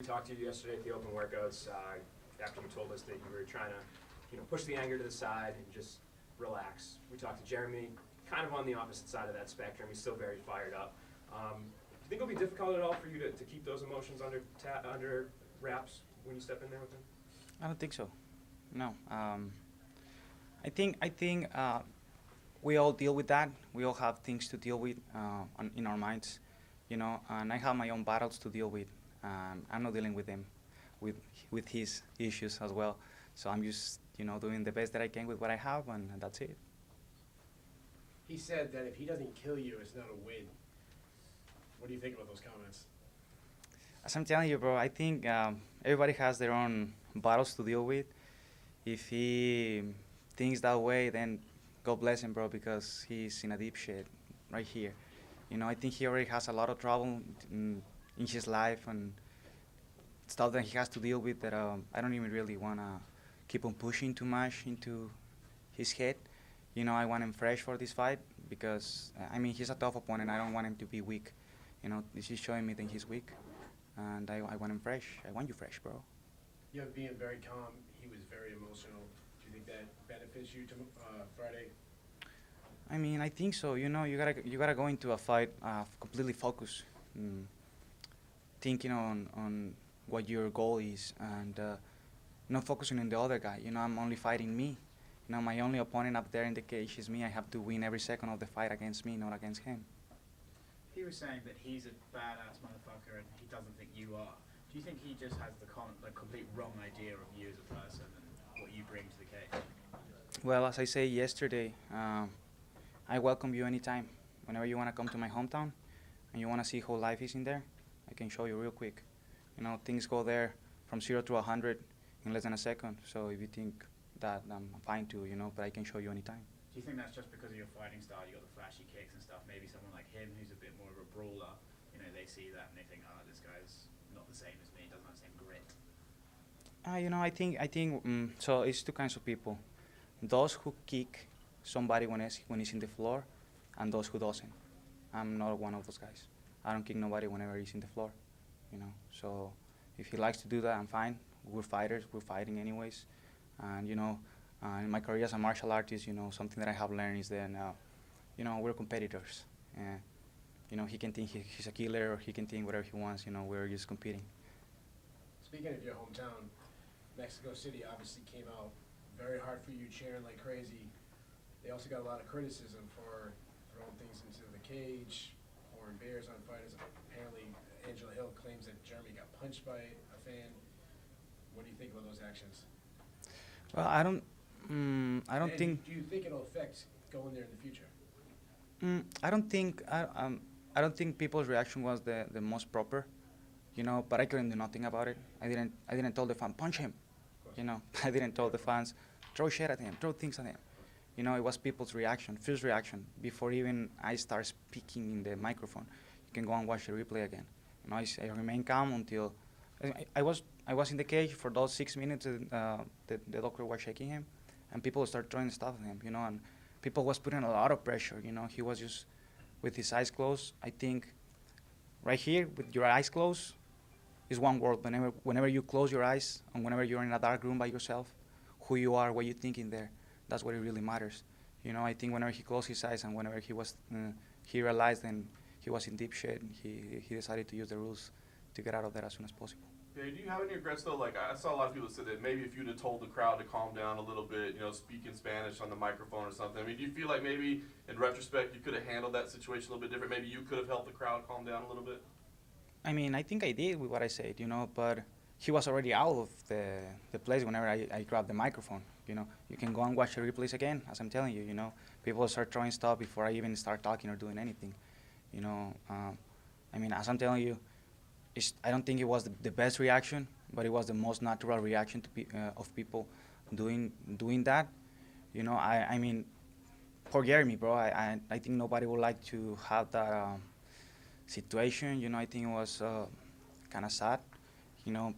We talked to you yesterday at the open workouts after you told us that you were trying to, push the anger to the side and just relax. We talked to Jeremy, kind of on the opposite side of that spectrum. He's still very fired up. Do you think it'll be difficult at all for you to keep those emotions under wraps when you step in there with him? I don't think so. No. I think we all deal with that. We all have things to deal with in our minds, and I have my own battles to deal with. I'm not dealing with them, with his issues as well. So I'm just, doing the best that I can with what I have, and that's it. He said that if he doesn't kill you, it's not a win. What do you think about those comments? As I'm telling you, bro, I think everybody has their own battles to deal with. If he thinks that way, then God bless him, bro, because he's in a deep shit right here. I think he already has a lot of trouble in his life and stuff that he has to deal with that I don't even really want to keep on pushing too much into his head. I want him fresh for this fight because, he's a tough opponent. I don't want him to be weak. This is showing me that he's weak, and I want him fresh. I want you fresh, bro. You have being very calm. He was very emotional. Do you think that benefits you to Friday? I think so. You gotta go into a fight completely focused, thinking on what your goal is, and not focusing on the other guy. I'm only fighting me. My only opponent up there in the cage is me. I have to win every second of the fight against me, not against him. He was saying that he's a badass motherfucker and he doesn't think you are. Do you think he just has the complete wrong idea of you as a person and what you bring to the cage? Well, as I said yesterday, I welcome you anytime. Whenever you want to come to my hometown and you want to see how life is in there, I can show you real quick. Things go there from 0 to 100 in less than a second. So if you think that, I'm fine too, but I can show you anytime. Do you think that's just because of your fighting style? You got the flashy kicks and stuff. Maybe someone like him, who's a bit more of a brawler, they see that and they think, oh, this guy's not the same as me. Doesn't have the same grit. I think. So it's two kinds of people: those who kick somebody when he's in the floor, and those who doesn't. I'm not one of those guys. I don't kick nobody whenever he's in the floor. So if he likes to do that, I'm fine. We're fighters. We're fighting anyways, and in my career as a martial artist, something that I have learned is that, we're competitors. He can think he's a killer, or he can think whatever he wants. We're just competing. Speaking of your hometown, Mexico City obviously came out very hard for you, cheering like crazy. They also got a lot of criticism for throwing things into the cage, pouring beers on fighters. Apparently, Angela Hill claims that Jeremy got punched by a fan. What do you think about those actions? Well, I don't think. Do you think it'll affect going there in the future? I don't think. I don't think people's reaction was the most proper. But I couldn't do nothing about it. I didn't tell the fan punch him. I didn't tell the fans throw shit at him, throw things at him. It was people's reaction, first reaction, before even I start speaking in the microphone. You can go and watch the replay again. I remained calm until I was in the cage for those 6 minutes. The doctor was shaking him, and people started throwing stuff at him. And people was putting a lot of pressure. He was just with his eyes closed. I think right here with your eyes closed is one word. Whenever you close your eyes and whenever you're in a dark room by yourself, who you are, what you're thinking there, that's what it really matters. I think whenever he closed his eyes and whenever he realized then he was in deep shit, he decided to use the rules to get out of there as soon as possible. Yeah, do you have any regrets though? Like I saw a lot of people say that maybe if you'd have told the crowd to calm down a little bit, speak in Spanish on the microphone or something. Do you feel like maybe in retrospect you could have handled that situation a little bit different? Maybe you could have helped the crowd calm down a little bit? I think I did with what I said, but he was already out of the place whenever I grabbed the microphone. You can go and watch the replays again, as I'm telling you. People start throwing stuff before I even start talking or doing anything. As I'm telling you, I don't think it was the best reaction, but it was the most natural reaction of people doing that. Forget me, bro. I think nobody would like to have that situation. I think it was kind of sad.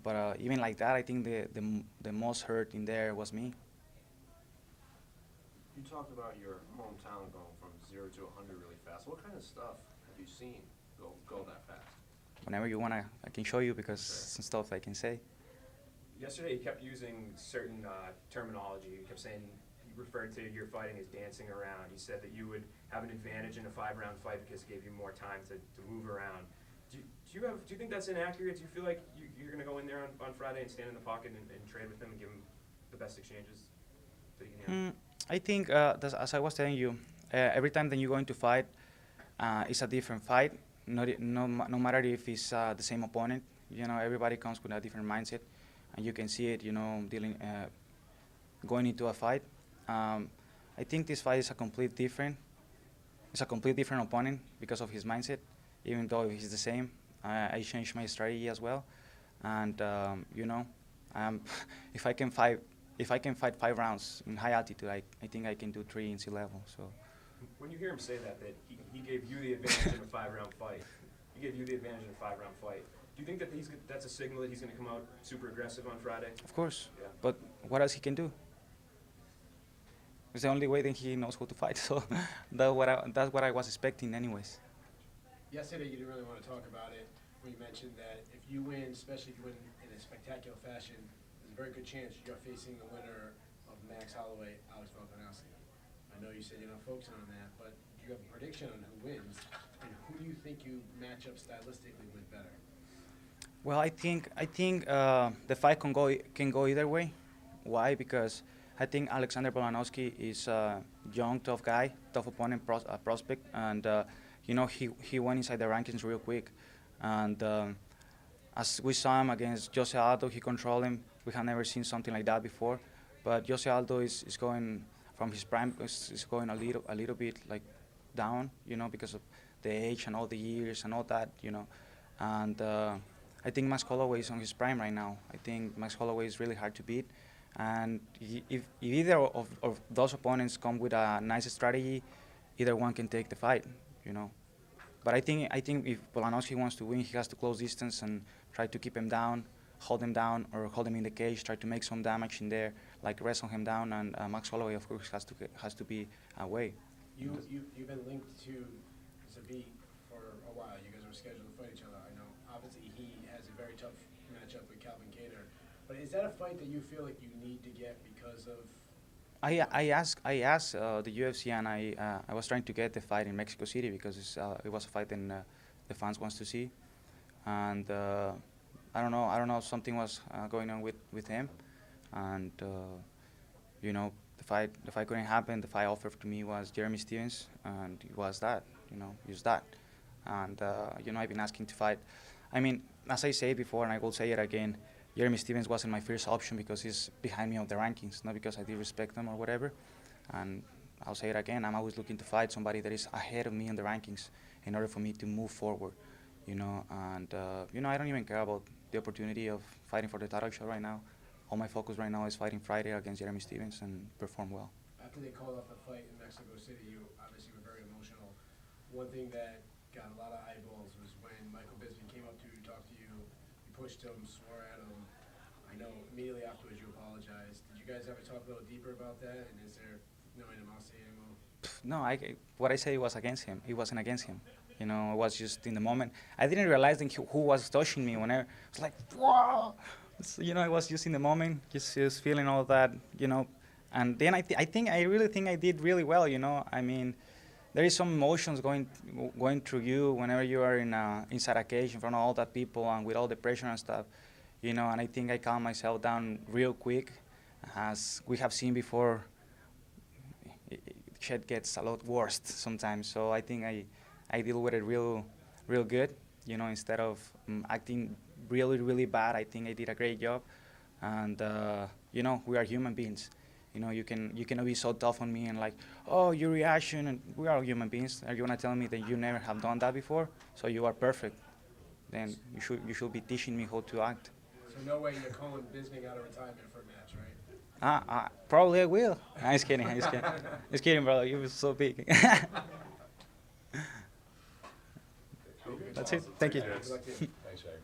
But even like that, I think the most hurt in there was me. You talked about your hometown going from 0 to 100 really fast. What kind of stuff have you seen go that fast? whenever you want, I can show you because some stuff I can say. Yesterday, he kept using certain terminology. He kept saying, he referred to your fighting as dancing around. He said that you would have an advantage in a 5-round fight because it gave you more time to move around. Do you think that's inaccurate? Do you feel like you're going to go in there on Friday and stand in the pocket and trade with him and give him the best exchanges that he can have? I think, as I was telling you, every time that you go into fight, it's a different fight. No matter if it's the same opponent, everybody comes with a different mindset, and you can see it, going into a fight. I think this fight is a complete different opponent because of his mindset. Even though he's the same, I changed my strategy as well, and if I can fight 5 rounds in high altitude, I think I can do 3 in sea level. So. When you hear him say that he gave you the advantage in a 5-round fight, he gave you the advantage in a 5-round fight. Do you think that that's a signal that he's going to come out super aggressive on Friday? Of course, Yeah. but what else he can do? It's the only way that he knows how to fight. So that's what I was expecting, anyways. Yesterday, you didn't really want to talk about it when you mentioned that if you win, especially if you win in a spectacular fashion, there's a very good chance you're facing the winner of Max Holloway, Alex Volkanovski. I know you said you're not focusing on that, but do you have a prediction on who wins, and who do you think you match up stylistically with better? Well, I think the fight can go either way. Why? Because I think Alexander Volkanovski is a young, tough guy, tough opponent, prospect, and he went inside the rankings real quick. And as we saw him against Jose Aldo, he controlled him. We have never seen something like that before. But Jose Aldo is going from his prime, is going a little bit like down, because of the age and all the years and all that, And I think Max Holloway is on his prime right now. I think Max Holloway is really hard to beat. And if either of those opponents come with a nice strategy, either one can take the fight, But I think if Volkanovski wants to win, he has to close distance and try to keep him down, hold him down, or hold him in the cage, try to make some damage in there, like wrestle him down. And Max Holloway, of course, has to be away. You've been linked to Zabit for a while. You guys were scheduled to fight each other. I know, obviously, he has a very tough matchup with Calvin Kattar. But is that a fight that you feel like you need to get because of? I asked the UFC, and I was trying to get the fight in Mexico City because it was a fight that the fans wants to see, and I don't know, something was going on with him, and the fight couldn't happen. The fight offered to me was Jeremy Stevens, and it was that, use that, and I've been asking to fight. I mean, as I said before, and I will say it again, Jeremy Stevens wasn't my first option because he's behind me on the rankings, not because I did respect him or whatever. And I'll say it again, I'm always looking to fight somebody that is ahead of me in the rankings in order for me to move forward, And I don't even care about the opportunity of fighting for the title shot right now. All my focus right now is fighting Friday against Jeremy Stevens and perform well. After they called off the fight in Mexico City, you obviously were very emotional. One thing that got a lot of eyeballs was when Michael Bisping came up to you, talked to you, you pushed him, swore at him. I know immediately afterwards you apologized. Did you guys ever talk a little deeper about that? And is there no animosity anymore? No, what I said was against him. It wasn't against him. It was just in the moment. I didn't realize who was touching me whenever. I was like, whoa! So, I was just in the moment, just feeling all that, And then I really think I did really well, I mean, there is some emotions going through you whenever you are inside a cage in front of all that people and with all the pressure and stuff, And I think I calmed myself down real quick, as we have seen before. Shit gets a lot worse sometimes, so I think I deal with it real good, instead of acting really bad. I think I did a great job, and we are human beings. You cannot be so tough on me and like, oh, your reaction, and we are human beings. Are you gonna tell me that you never have done that before, so you are perfect? Then you should be teaching me how to act. So no way you're calling Bisping out of retirement for a match, right? Probably I will. I'm just kidding. Just kidding, brother. You were so big. That's it. Thank you. Good luck to you. Thanks, Yair.